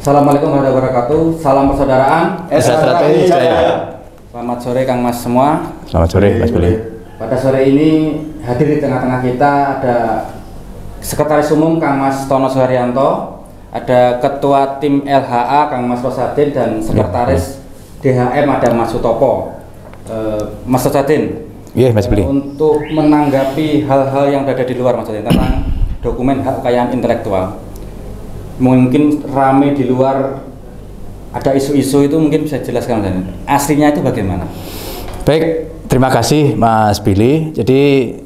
Assalamualaikum warahmatullahi wabarakatuh. Salam persaudaraan. Selamat sore Kang Mas semua. Selamat sore Mas Billy. Pada sore ini hadir di tengah-tengah kita ada Sekretaris Umum Kang Mas Tono Suharyanto, ada Ketua Tim LHA Kang Mas Rosadin, dan Sekretaris DHM ada Mas Sutopo. Mas Rosadin, iya Mas Billy. Untuk menanggapi hal-hal yang berada di luar Mas Rosadin tentang dokumen hak kekayaan intelektual, mungkin rame di luar, ada isu-isu itu, mungkin bisa jelaskan Mas, aslinya itu bagaimana? Baik, terima kasih Mas Billy. Jadi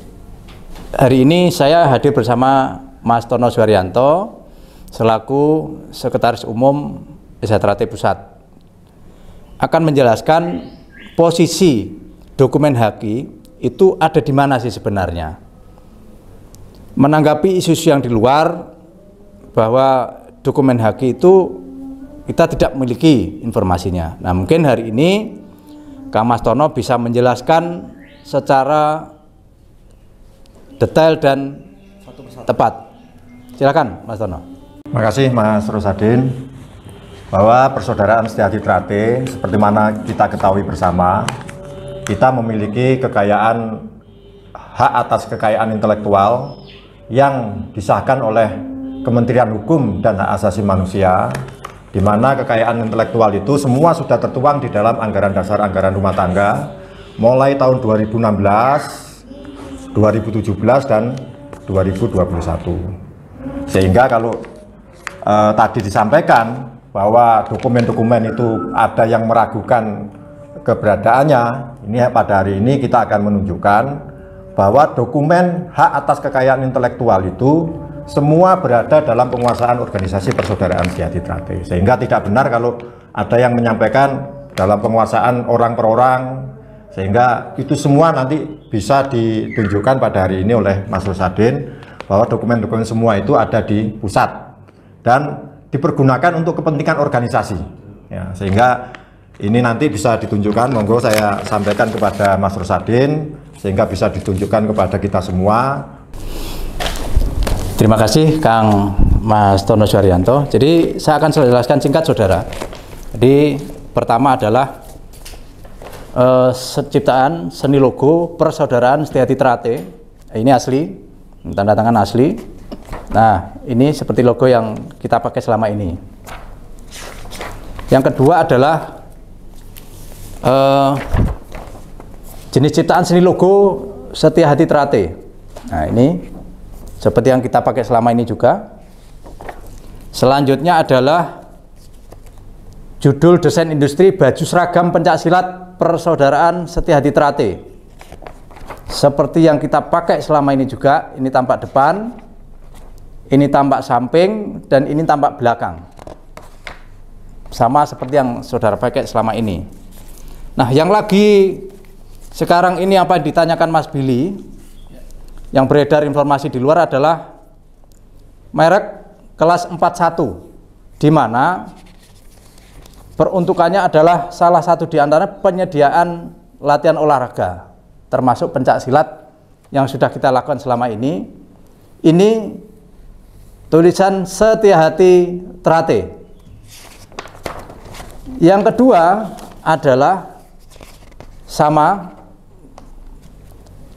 hari ini saya hadir bersama Mas Tono Suharyanto selaku Sekretaris Umum SHTRATE Pusat, akan menjelaskan posisi dokumen HAKI itu ada di mana sih sebenarnya. Menanggapi isu-isu yang di luar bahwa dokumen HAKI itu kita tidak memiliki informasinya. Nah, mungkin hari ini Kang Mas Tono bisa menjelaskan secara detail dan tepat. Silakan Mas Tono. Terima kasih Mas Rosadin. Bahwa persaudaraan Setia Hati Trate, seperti mana kita ketahui bersama, kita memiliki kekayaan, hak atas kekayaan intelektual yang disahkan oleh Kementerian Hukum dan Hak Asasi Manusia, di mana kekayaan intelektual itu semua sudah tertuang di dalam anggaran dasar anggaran rumah tangga mulai tahun 2016, 2017 dan 2021. Sehingga kalau tadi disampaikan bahwa dokumen-dokumen itu ada yang meragukan keberadaannya, ini pada hari ini kita akan menunjukkan bahwa dokumen hak atas kekayaan intelektual itu semua berada dalam penguasaan organisasi persaudaraan Setia Hati Trate. Sehingga tidak benar kalau ada yang menyampaikan dalam penguasaan orang per orang, sehingga itu semua nanti bisa ditunjukkan pada hari ini oleh Mas Rosadin bahwa dokumen-dokumen semua itu ada di pusat dan dipergunakan untuk kepentingan organisasi ya, sehingga ini nanti bisa ditunjukkan. Monggo saya sampaikan kepada Mas Rosadin sehingga bisa ditunjukkan kepada kita semua. Terima kasih Kang Mas Tono Suharyanto. Jadi saya akan jelaskan singkat saudara. Jadi pertama adalah ciptaan seni logo Persaudaraan Setia Hati Trate. Ini asli, tanda tangan asli. Nah, ini seperti logo yang kita pakai selama ini. Yang kedua adalah jenis ciptaan seni logo Setia Hati Trate. Nah, ini seperti yang kita pakai selama ini juga. Selanjutnya adalah judul desain industri baju seragam pencaksilat Persaudaraan Setia Hati Trate. Seperti yang kita pakai selama ini juga. Ini tampak depan, ini tampak samping, dan ini tampak belakang. Sama seperti yang saudara pakai selama ini. Nah, yang lagi sekarang ini apa yang ditanyakan Mas Billy, yang beredar informasi di luar adalah merek kelas 41, di mana peruntukannya adalah salah satu di antara penyediaan latihan olahraga, termasuk pencak silat yang sudah kita lakukan selama ini. Ini tulisan Setia Hati Trate. Yang kedua adalah sama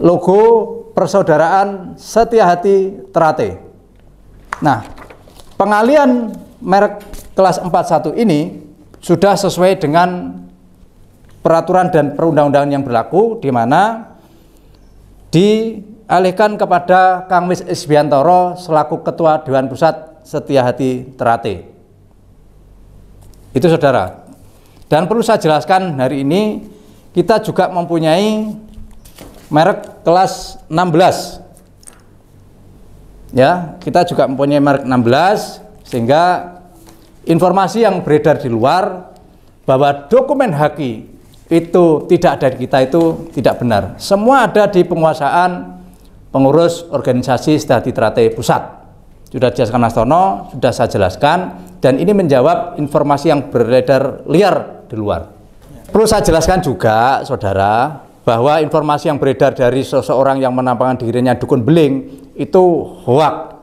logo Persaudaraan Setia Hati Trate. Nah, pengalian merek kelas 41 ini sudah sesuai dengan peraturan dan perundang-undangan yang berlaku, di mana dialihkan kepada Kang Mis Isbiantoro selaku Ketua Dewan Pusat Setia Hati Trate. Itu saudara. Dan perlu saya jelaskan, hari ini kita juga mempunyai merek kelas 16. Ya, kita juga mempunyai merek 16, sehingga informasi yang beredar di luar bahwa dokumen HAKI itu tidak ada di kita itu tidak benar. Semua ada di penguasaan pengurus organisasi Setia Hati Trate Pusat. Sudah dijelaskan Mas Tono, sudah saya jelaskan, dan ini menjawab informasi yang beredar liar di luar. Perlu saya jelaskan juga, saudara, bahwa informasi yang beredar dari seseorang yang menampakkan dirinya dukun beling itu hoak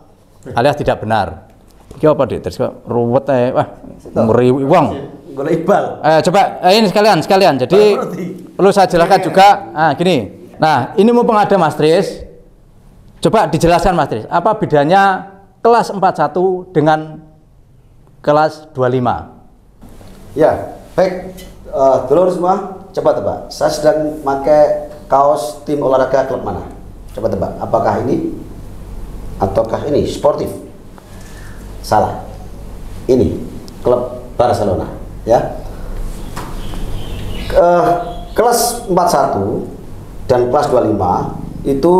alias tidak benar. Iki apa Dik? Terus kok ruwet ae. Wah, ngeri wong. Golek Iqbal. Coba ini sekalian. Jadi perlu saya jelaskan juga. Gini. Nah, ini mumpung ada Mas Tris. Coba dijelaskan Mas Tris, apa bedanya kelas 41 dengan kelas 25? Ya, baik. Dulur semua, coba tebak. Saya sedang pakai kaos tim olahraga klub mana? Coba tebak. Apakah ini ataukah ini sportif? Salah. Ini klub Barcelona, ya. Kelas 41 dan kelas 25 itu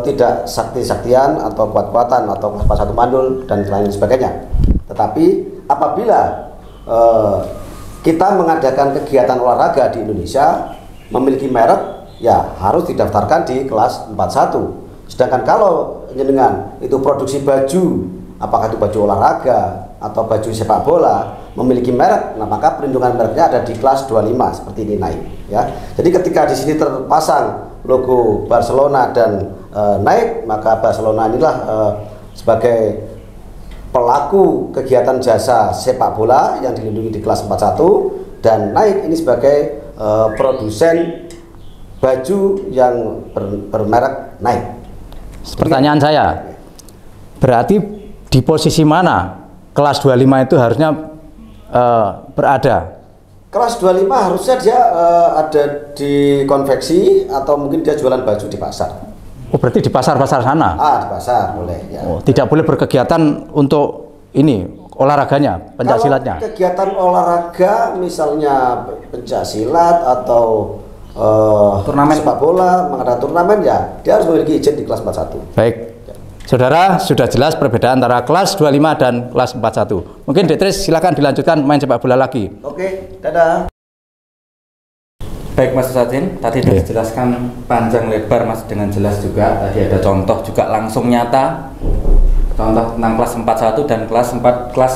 tidak sakti-saktian atau kuat-kuatan atau kelas 41 mandul dan lain sebagainya. Tetapi apabila kita mengadakan kegiatan olahraga di Indonesia memiliki merek, ya harus didaftarkan di kelas 41. Sedangkan kalau jenengan itu produksi baju, apakah itu baju olahraga atau baju sepak bola memiliki merek, nah maka perlindungan mereknya ada di kelas 25 seperti ini naik, ya. Jadi ketika di sini terpasang logo Barcelona dan naik, maka Barcelona inilah sebagai pelaku kegiatan jasa sepak bola yang dilindungi di kelas 41, dan naik ini sebagai produsen baju yang bermerek Nike. Pertanyaan saya, berarti di posisi mana kelas 25 itu harusnya berada? Kelas 25 harusnya dia ada di konveksi atau mungkin dia jualan baju di pasar. Oh, berarti di pasar-pasar sana? Di pasar boleh, ya. Oh, tidak boleh berkegiatan untuk ini olahraganya, pencaksilatnya? Kalau kegiatan olahraga misalnya pencaksilat atau turnamen sepak bola, mengadakan turnamen, ya dia harus memiliki izin di kelas 41. Baik. Saudara, sudah jelas perbedaan antara kelas 25 dan kelas 41. Mungkin Detris silakan dilanjutkan main sepak bola lagi. Oke, dadah. Baik Mas Sadin, tadi sudah dijelaskan panjang lebar Mas dengan jelas juga. Tadi ada contoh juga langsung nyata. Contoh tentang kelas 41 dan kelas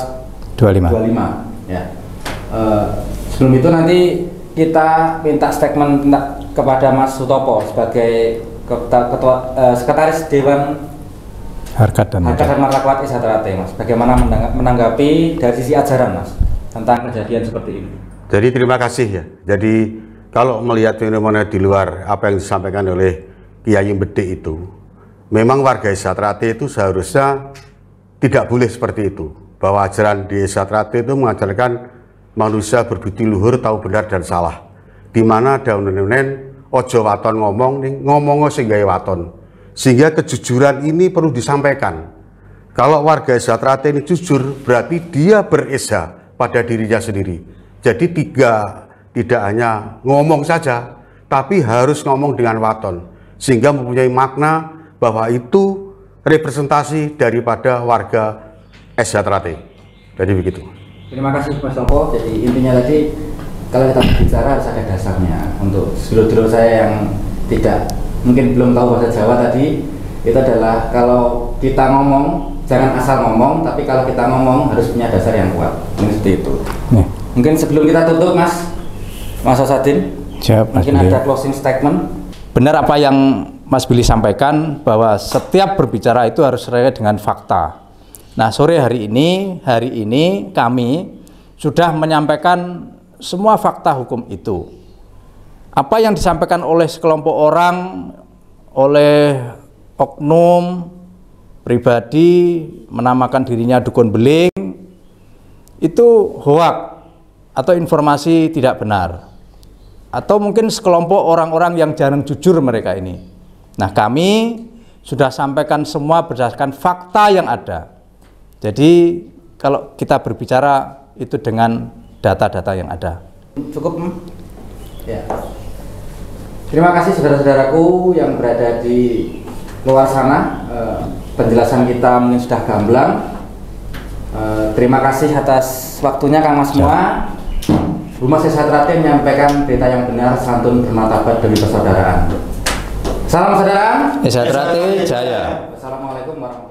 25. Ya. Sebelum itu nanti kita minta statement kepada Mas Sutopo sebagai ketua sekretaris Dewan Harkat dan Martabat Isatrate, Mas. Bagaimana menanggapi dari sisi ajaran, Mas, tentang kejadian seperti ini? Jadi terima kasih ya. Jadi kalau melihat fenomena di luar apa yang disampaikan oleh Kiai Mbede itu, memang warga Isatrate itu seharusnya tidak boleh seperti itu. Bahwa ajaran di Isatrate itu mengajarkan manusia berbudi luhur, tahu benar dan salah. Di mana ada unen-unen ojo waton ngomong sing gawe waton. Sehingga kejujuran ini perlu disampaikan. Kalau warga Isatrate ini jujur, berarti dia beresah pada dirinya sendiri. Jadi tidak hanya ngomong saja, tapi harus ngomong dengan waton. Sehingga mempunyai makna bahwa itu representasi daripada warga Isatrate. Jadi begitu. Terima kasih Mas Topo. Jadi intinya tadi, kalau kita bicara harus ada dasarnya. Untuk sedulur-sedulur saya yang tidak mungkin belum tahu bahasa Jawa tadi, itu adalah kalau kita ngomong jangan asal ngomong, tapi kalau kita ngomong harus punya dasar yang kuat. Ini seperti itu. Mungkin sebelum kita tutup Mas Sadin, mungkin ada closing statement. Benar apa yang Mas Billy sampaikan, bahwa setiap berbicara itu harus sesuai dengan fakta. Nah, sore hari ini kami sudah menyampaikan semua fakta hukum itu. Apa yang disampaikan oleh sekelompok orang, oleh oknum pribadi menamakan dirinya dukun beling, itu hoak atau informasi tidak benar, atau mungkin sekelompok orang-orang yang jarang jujur mereka ini. Nah, kami sudah sampaikan semua berdasarkan fakta yang ada. Jadi kalau kita berbicara itu dengan data-data yang ada. Cukup? Ya. Terima kasih saudara-saudaraku yang berada di luar sana. Penjelasan kita mungkin sudah gamblang. Terima kasih atas waktunya Kang Mas semua. Humas Isatrate menyampaikan berita yang benar, santun, bermartabat demi persaudaraan. Salam saudara. Isatrate Jaya. Assalamualaikum warahmatullahi wabarakatuh.